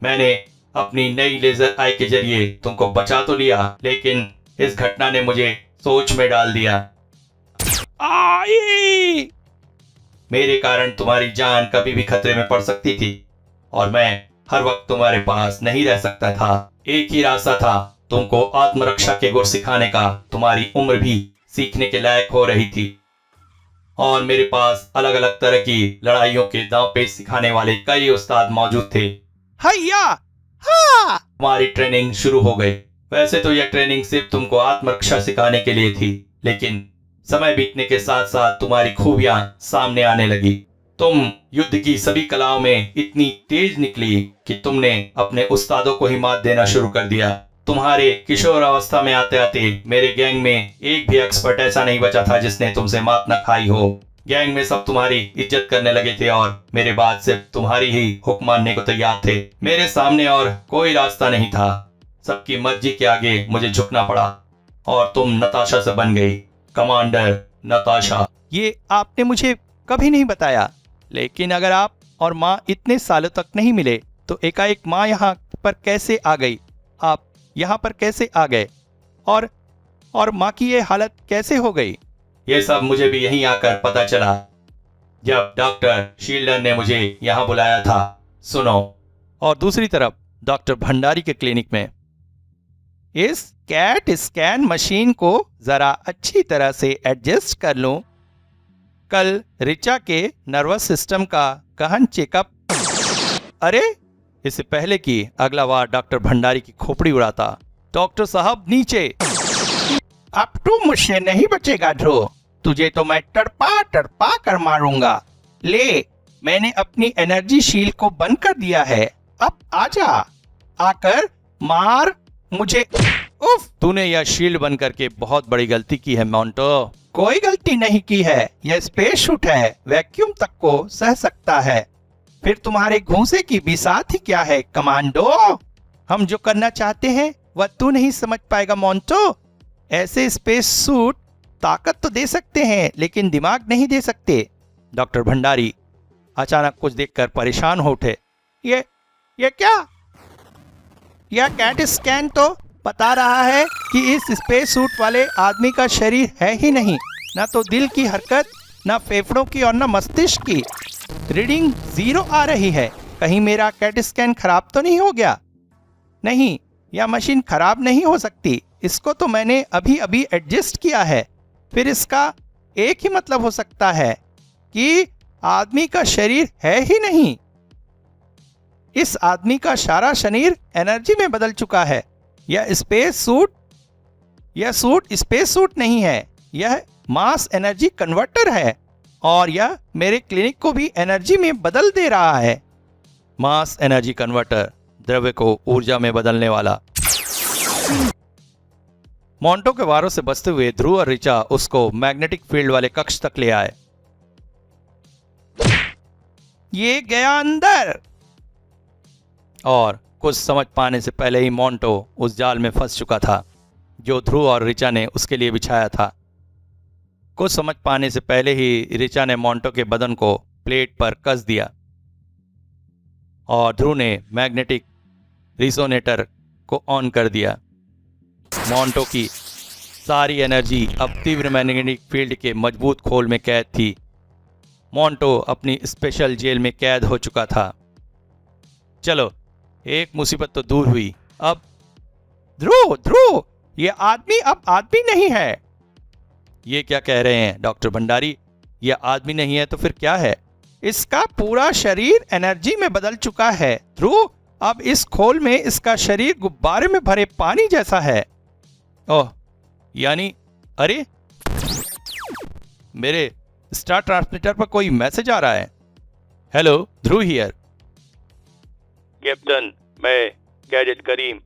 मैंने अपनी नई लेजर आई के जरिए तुमको बचा तो लिया, लेकिन इस घटना ने मुझे सोच में डाल दिया। आई! मेरे कारण तुम्हारी जान कभी भी खतरे में पड़ सकती थी और मैं हर वक्त तुम्हारे पास नहीं रह सकता था। एक ही रास्ता था, तुमको आत्मरक्षा के गुर सिखाने का। तुम्हारी उम्र भी सीखने के लायक हो रही थी और मेरे पास अलग अलग तरह की लड़ाइयों के दांव पेच सिखाने वाले कई उस्ताद मौजूद थे। हैया! हाँ! तुम्हारी ट्रेनिंग शुरू हो गई। वैसे तो यह ट्रेनिंग सिर्फ तुमको आत्मरक्षा सिखाने के लिए थी, लेकिन समय बीतने के साथ साथ तुम्हारी खूबियां सामने आने लगी। तुम युद्ध की सभी कलाओं में इतनी तेज निकली कि तुमने अपने उस्तादों को ही मात देना शुरू कर दिया। तुम्हारे किशोर अवस्था में आते आते मेरे गैंग में एक भी एक्सपर्ट ऐसा नहीं बचा था जिसने तुमसे मात न खाई हो। गैंग में सब तुम्हारी इज्जत करने लगे थे और मेरे बाद सिर्फ तुम्हारी ही हुक्म मानने को तैयार थे। मेरे सामने और कोई रास्ता नहीं था। सबकी मर्जी के आगे मुझे झुकना पड़ा और तुम नताशा से बन गई, कमांडर नताशा। ये आपने मुझे कभी नहीं बताया, लेकिन अगर आप और माँ इतने सालों तक नहीं मिले तो एकाएक माँ यहाँ पर कैसे आ गई? आप यहाँ पर कैसे आ गए और माँ की ये हालत कैसे हो गई? ये सब मुझे भी यहीं आकर पता चला जब डॉक्टर शील्डन ने मुझे यहाँ बुलाया था। सुनो। और दूसरी तरफ डॉक्टर भंडारी के क्लिनिक में, इस कैट स्कैन मशीन को जरा अच्छी तरह से एडजस्ट कर लूं। कल रिचा के नर्वस सिस्टम का गहन चेकअप। अरे, इससे पहले कि अगला बार डॉक्टर भंडारी की खोपड़ी उड़ाता, डॉक्टर साहब नीचे। अब तू मुझसे नहीं बचेगा ध्रुव, तुझे तो मैं तड़पा कर मारूंगा। ले, मैंने अपनी एनर्जी शील्ड को बंद कर दिया है, अब आजा, आकर मार मुझे। उफ, तूने यह शील्ड बंद करके बहुत बड़ी गलती की है मोंटो। कोई गलती नहीं की है, यह स्पेस शूट है, वैक्यूम तक को सह सकता है। फिर तुम्हारे घूंसे की बिसात ही क्या है कमांडो। हम जो करना चाहते हैं वह तू नहीं समझ पाएगा मोंटो। ऐसे स्पेस सूट ताकत तो दे सकते हैं लेकिन दिमाग नहीं दे सकते। डॉक्टर भंडारी अचानक कुछ देखकर परेशान हो उठे। ये क्या? यह कैट स्कैन तो बता रहा है कि इस स्पेस सूट वाले आदमी का शरीर है ही नहीं, ना तो दिल की हरकत, ना फेफड़ों की और ना मस्तिष्क की। रीडिंग 0 आ रही है। कहीं मेरा कैट स्कैन खराब तो नहीं हो गया? नहीं, यह मशीन खराब नहीं हो सकती, इसको तो मैंने अभी अभी एडजस्ट किया है। फिर इसका एक ही मतलब हो सकता है कि आदमी का शरीर है ही नहीं। इस आदमी का सारा शरीर एनर्जी में बदल चुका है। यह सूट स्पेस सूट नहीं है, यह मास एनर्जी कन्वर्टर है और यह मेरे क्लिनिक को भी एनर्जी में बदल दे रहा है। मास एनर्जी कन्वर्टर, द्रव्य को ऊर्जा में बदलने वाला। मोंटो के वारों से बचते हुए ध्रुव और रिचा उसको मैग्नेटिक फील्ड वाले कक्ष तक ले आए। ये गया अंदर। और कुछ समझ पाने से पहले ही मोंटो उस जाल में फंस चुका था जो ध्रुव और रिचा ने उसके लिए बिछाया था। कुछ समझ पाने से पहले ही रिचा ने मोंटो के बदन को प्लेट पर कस दिया और ध्रुव ने मैग्नेटिक रिसोनेटर को ऑन कर दिया। मोंटो की सारी एनर्जी अब तीव्र मैग्नेटिक फील्ड के मजबूत खोल में कैद थी। मोंटो अपनी स्पेशल जेल में कैद हो चुका था। चलो, एक मुसीबत तो दूर हुई। अब ध्रुव, ये आदमी अब आदमी नहीं है। ये क्या कह रहे हैं डॉक्टर भंडारी? यह आदमी नहीं है तो फिर क्या है? इसका पूरा शरीर एनर्जी में बदल चुका है ध्रुव। अब इस खोल में इसका शरीर गुब्बारे में भरे पानी जैसा है। ओह, यानी अरे, मेरे स्टार ट्रांसमीटर पर कोई मैसेज आ रहा है। Hello, Dhruv here. कैप्टन, मैं कैडेट करीम,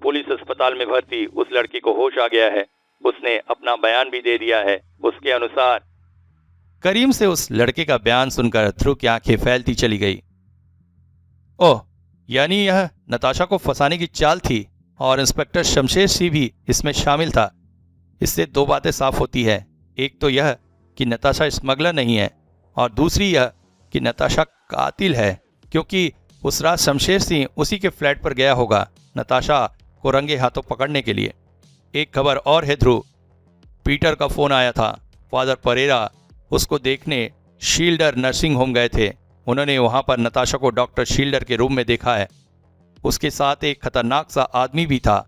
पुलिस अस्पताल में भर्ती उस लड़की को होश आ गया है। उसने अपना बयान भी दे दिया है। उसके अनुसार। करीम से उस लड़के का बयान सुनकर ध्रुव की आंखें फैलती चली गई। ओह, यानी यह नताशा को फंसाने की चाल थी और इंस्पेक्टर शमशेर सिंह भी इसमें शामिल था। इससे दो बातें साफ होती है, एक तो यह कि नताशा स्मगलर नहीं है और दूसरी यह कि नताशा कातिल है, क्योंकि उस रात शमशेर सिंह उसी के फ्लैट पर गया होगा नताशा को रंगे हाथों पकड़ने के लिए। एक खबर और है ध्रुव, पीटर का फ़ोन आया था। फादर परेरा उसको देखने शील्डर नर्सिंग होम गए थे। उन्होंने वहाँ पर नताशा को डॉक्टर शील्डर के रूम में देखा है। उसके साथ एक खतरनाक सा आदमी भी था।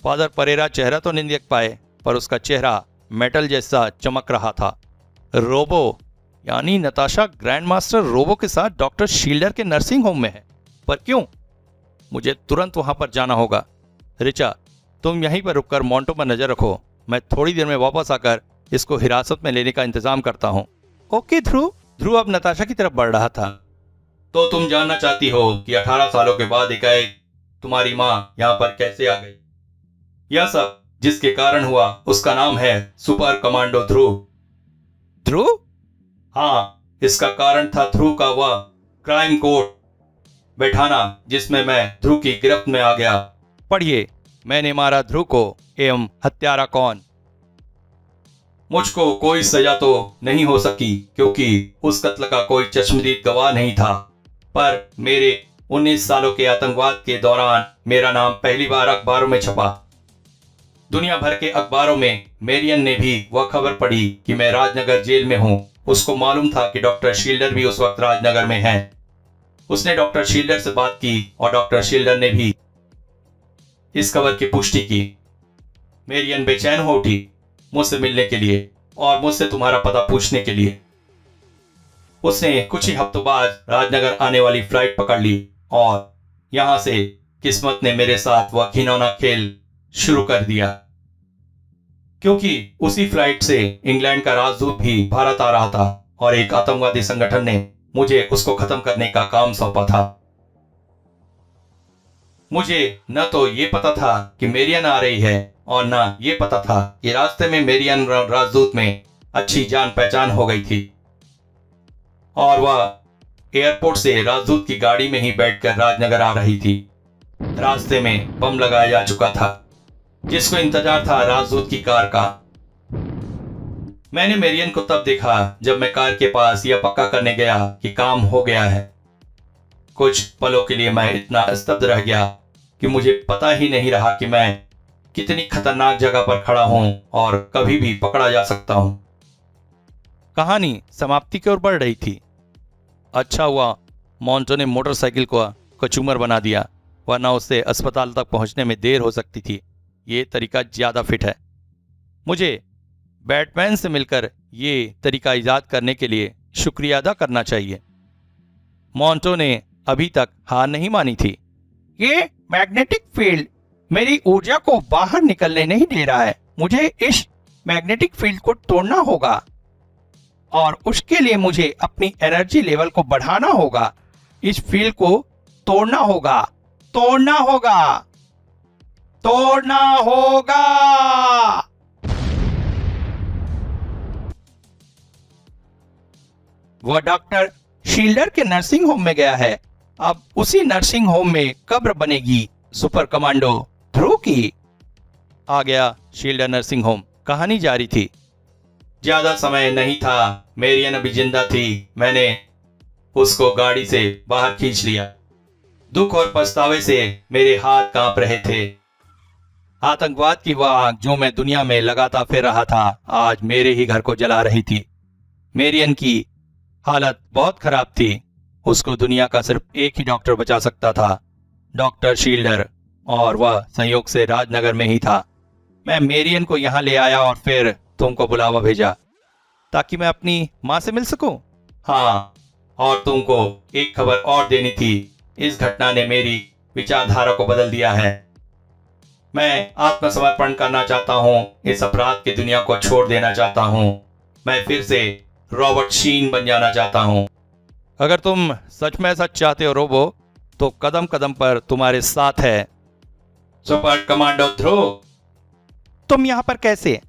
फादर परेरा चेहरा तो नहीं देख पाए, पर उसका चेहरा मेटल जैसा चमक रहा था। रोबो, यानी नताशा ग्रैंड मास्टर रोबो के साथ डॉक्टर शील्डर के नर्सिंग होम में है। पर क्यों? मुझे तुरंत वहां पर जाना होगा। रिचा, तुम यहीं पर रुककर मोंटो पर नजर रखो। मैं थोड़ी देर में वापस आकर इसको हिरासत में लेने का इंतजाम करता हूँ। ओके ध्रुव। ध्रुव अब नताशा की तरफ बढ़ रहा था। तो तुम जानना चाहती हो कि 18 सालों के बाद एकाएक तुम्हारी माँ यहाँ पर कैसे आ गई? यह सब जिसके कारण हुआ उसका नाम है सुपर कमांडो ध्रुव। ध्रुव? हाँ, इसका कारण था ध्रुव का वह क्राइम कोर्ट बैठाना जिसमें मैं ध्रुव की गिरफ्त में आ गया। पढ़िए, मैंने मारा ध्रुव को एवं हत्यारा कौन। मुझको कोई सजा तो नहीं हो सकी क्योंकि उस कत्ल का कोई चश्मदीद गवाह नहीं था, पर मेरे 19 सालों के आतंकवाद के दौरान मेरा नाम पहली बार अखबारों में छपा। दुनिया भर के अखबारों में मेरियन ने भी वह खबर पढ़ी कि मैं राजनगर जेल में हूँ। उसको मालूम था कि डॉक्टर शील्डर भी उस वक्त राजनगर में है। उसने डॉक्टर शील्डर से बात की और डॉक्टर शील्डर ने भी इस खबर की पुष्टि की। मेरियन बेचैन हो उठी मुझसे मिलने के लिए और मुझसे तुम्हारा पता पूछने के लिए। उसने कुछ ही हफ्तों बाद राजनगर आने वाली फ्लाइट पकड़ ली और यहां से किस्मत ने मेरे साथ वह घिनौना खेल शुरू कर दिया, क्योंकि उसी फ्लाइट से इंग्लैंड का राजदूत भी भारत आ रहा था और एक आतंकवादी संगठन ने मुझे उसको खत्म करने का काम सौंपा था। मुझे न तो ये पता था कि मेरियन आ रही है और न ये पता था कि रास्ते में मेरियन राजदूत में अच्छी जान पहचान हो गई थी और वह एयरपोर्ट से राजदूत की गाड़ी में ही बैठकर राजनगर आ रही थी। रास्ते में बम लगाया जा चुका था जिसको इंतजार था राजदूत की कार का। मैंने मेरियन को तब देखा जब मैं कार के पास यह पक्का करने गया कि काम हो गया है। कुछ पलों के लिए मैं इतना स्तब्ध रह गया कि मुझे पता ही नहीं रहा कि मैं कितनी खतरनाक जगह पर खड़ा हूं और कभी भी पकड़ा जा सकता हूं। कहानी समाप्ति की ओर बढ़ रही थी। अच्छा हुआ मोंटो ने मोटरसाइकिल को कचूमर बना दिया, वरना उससे अस्पताल तक पहुंचने में देर हो सकती थी। ये तरीका ज़्यादा फिट है। मुझे बैटमैन से मिलकर ये तरीका ईजाद करने के लिए शुक्रिया अदा करना चाहिए। मोंटो ने अभी तक हार नहीं मानी थी। ये मैग्नेटिक फील्ड मेरी ऊर्जा को बाहर निकलने नहीं दे रहा है। मुझे इस मैग्नेटिक फील्ड को तोड़ना होगा और उसके लिए मुझे अपनी एनर्जी लेवल को बढ़ाना होगा। इस फील्ड को तोड़ना होगा, तोड़ना होगा, तोड़ना होगा। वह डॉक्टर शील्डर के नर्सिंग होम में गया है। अब उसी नर्सिंग होम में कब्र बनेगी सुपर कमांडो ध्रुव की। आ गया शील्डर नर्सिंग होम। कहानी जारी थी। ज्यादा समय नहीं था, मेरियन अभी जिंदा थी। मैंने उसको गाड़ी से बाहर खींच लिया। दुख और पछतावे से मेरे हाथ कांप रहे थे। आतंकवाद की वह आग जो मैं दुनिया में लगाता फिर रहा था, आज मेरे ही घर को जला रही थी। मेरियन की हालत बहुत खराब थी। उसको दुनिया का सिर्फ एक ही डॉक्टर बचा सकता था, डॉक्टर शील्डर, और वह संयोग से राजनगर में ही था। मैं मेरियन को यहाँ ले आया और फिर तुमको बुलावा भेजा ताकि मैं अपनी माँ से मिल सकूं। हाँ, और तुमको एक खबर और देनी थी। इस घटना ने मेरी विचारधारा को बदल दिया है। मैं आत्मसमर्पण करना चाहता हूँ। इस अपराध की दुनिया को छोड़ देना चाहता हूँ। मैं फिर से रॉबर्ट शीन बन जाना चाहता हूँ। अगर तुम सच में ऐसा चाहते हो रोबो, तो कदम कदम पर तुम्हारे साथ है। सुपर कमांडो ध्रुव। तुम यहाँ पर कैसे?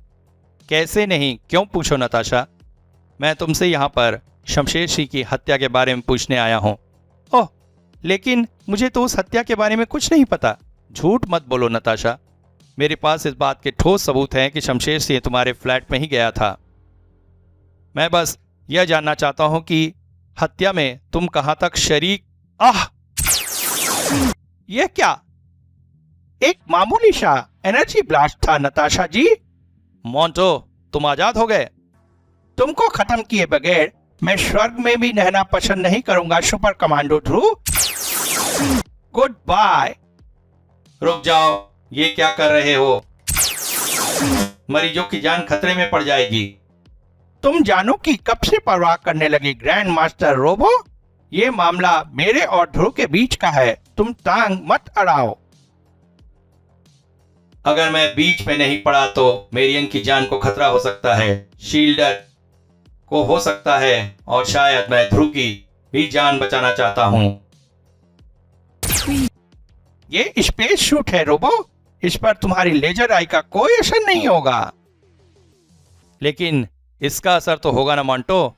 कैसे नहीं, क्यों पूछो नताशा। मैं तुमसे यहाँ पर शमशेर सिंह की हत्या के बारे में पूछने आया हूँ। ओह, लेकिन मुझे तो उस हत्या के बारे में कुछ नहीं पता। झूठ मत बोलो नताशा। मेरे पास इस बात के ठोस सबूत हैं कि शमशेर सिंह तुम्हारे फ्लैट में ही गया था। मैं बस यह जानना चाहता हूं कि हत्या में तुम कहां तक शरीक। आह, यह क्या? एक मामूली सा एनर्जी ब्लास्ट था नताशा जी। मोंटो, तुम आजाद हो गए। तुमको खत्म किए बगैर मैं स्वर्ग में भी रहना पसंद नहीं करूंगा super commando Dhruv. Goodbye. रुक जाओ, ये क्या कर रहे हो? मरीजों की जान खतरे में पड़ जाएगी। तुम जानो कि कब से परवाह करने लगे ग्रैंड मास्टर रोबो। ये मामला मेरे और ध्रुव के बीच का है, तुम टांग मत अड़ाओ। अगर मैं बीच में नहीं पड़ा तो मेरियन की जान को खतरा हो सकता है, शील्डर को हो सकता है, और शायद मैं ध्रुव की भी जान बचाना चाहता हूं। ये स्पेस सूट है रोबो, इस पर तुम्हारी लेजर आई का कोई असर नहीं होगा। लेकिन इसका असर तो होगा ना मोंटो।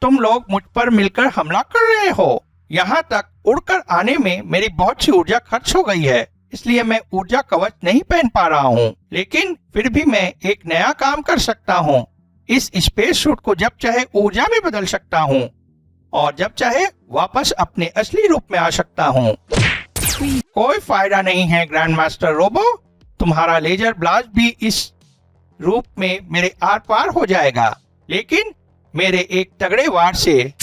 तुम लोग मुझ पर मिलकर हमला कर रहे हो। यहाँ तक उड़कर आने में मेरी बहुत सी ऊर्जा खर्च हो गई है, इसलिए मैं ऊर्जा कवच नहीं पहन पा रहा हूँ। लेकिन फिर भी मैं एक नया काम कर सकता हूँ। इस स्पेस सूट को जब चाहे ऊर्जा में बदल सकता हूँ और जब चाहे वापस अपने असली रूप में आ सकता हूँ। कोई फायदा नहीं है ग्रैंड मास्टर रोबो, तुम्हारा लेजर ब्लास्ट भी इस रूप में मेरे आर पार हो जाएगा, लेकिन मेरे एक तगड़े वार से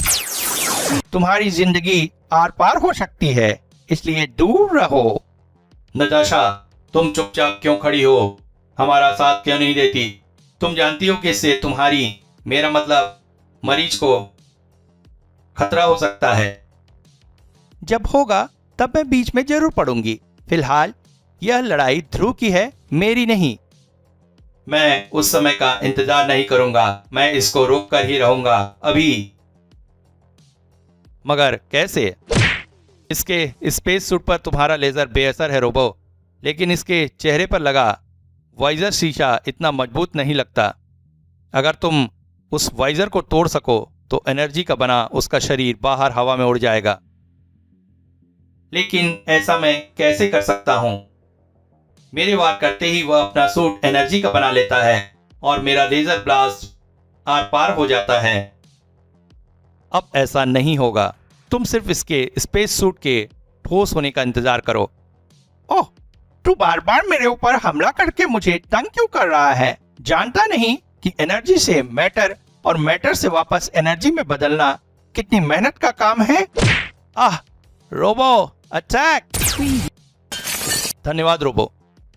तुम्हारी जिंदगी आर पार हो सकती है, इसलिए दूर रहो। नताशा, तुम चुपचाप क्यों खड़ी हो? हमारा साथ क्यों नहीं देती? तुम जानती हो कि इससे तुम्हारी, मेरा मतलब मरीज को खतरा हो सकता है। जब होगा तब मैं बीच में जरूर पड़ूंगी। फिलहाल यह लड़ाई ध्रुव की है, मेरी नहीं। मैं उस समय का इंतजार नहीं करूंगा, मैं इसको रोक कर ही रहूंगा अभी। मगर कैसे? इसके स्पेस सूट पर तुम्हारा लेजर बेअसर है रोबो, लेकिन इसके चेहरे पर लगा वाइजर शीशा इतना मजबूत नहीं लगता। अगर तुम उस वाइजर को तोड़ सको तो एनर्जी का बना उसका शरीर बाहर हवा में उड़ जाएगा। लेकिन ऐसा मैं कैसे कर सकता हूं? मेरे वार करते ही वह अपना सूट एनर्जी का बना लेता है और मेरा लेजर ब्लास्ट आर पार हो जाता है। अब ऐसा नहीं होगा, तुम सिर्फ इसके स्पेस सूट के ठोस होने का इंतजार करो। ओह, तू बार बार मेरे ऊपर हमला करके मुझे तंग क्यों कर रहा है? जानता नहीं कि एनर्जी से मैटर और मैटर से वापस एनर्जी में बदलना कितनी मेहनत का काम है। आह, रोबो अटैक! धन्यवाद रोबो,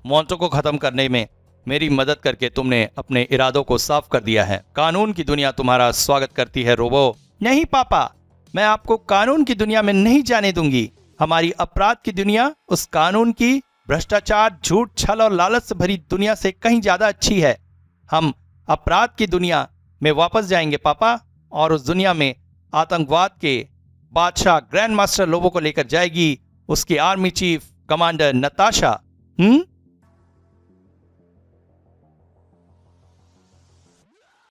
मोंटो को खत्म करने में मेरी मदद करके तुमने अपने इरादों को साफ कर दिया है। कानून की दुनिया तुम्हारा स्वागत करती है रोबो। नहीं पापा, मैं आपको कानून की दुनिया में नहीं जाने दूंगी। हमारी अपराध की दुनिया उस कानून की भ्रष्टाचार, झूठ, छल और लालच से भरी दुनिया से कहीं ज्यादा अच्छी है। हम अपराध की दुनिया में वापस जाएंगे पापा, और उस दुनिया में आतंकवाद के बादशाह ग्रैंड मास्टर लोबो को लेकर जाएगी उसकी आर्मी चीफ कमांडर नताशा।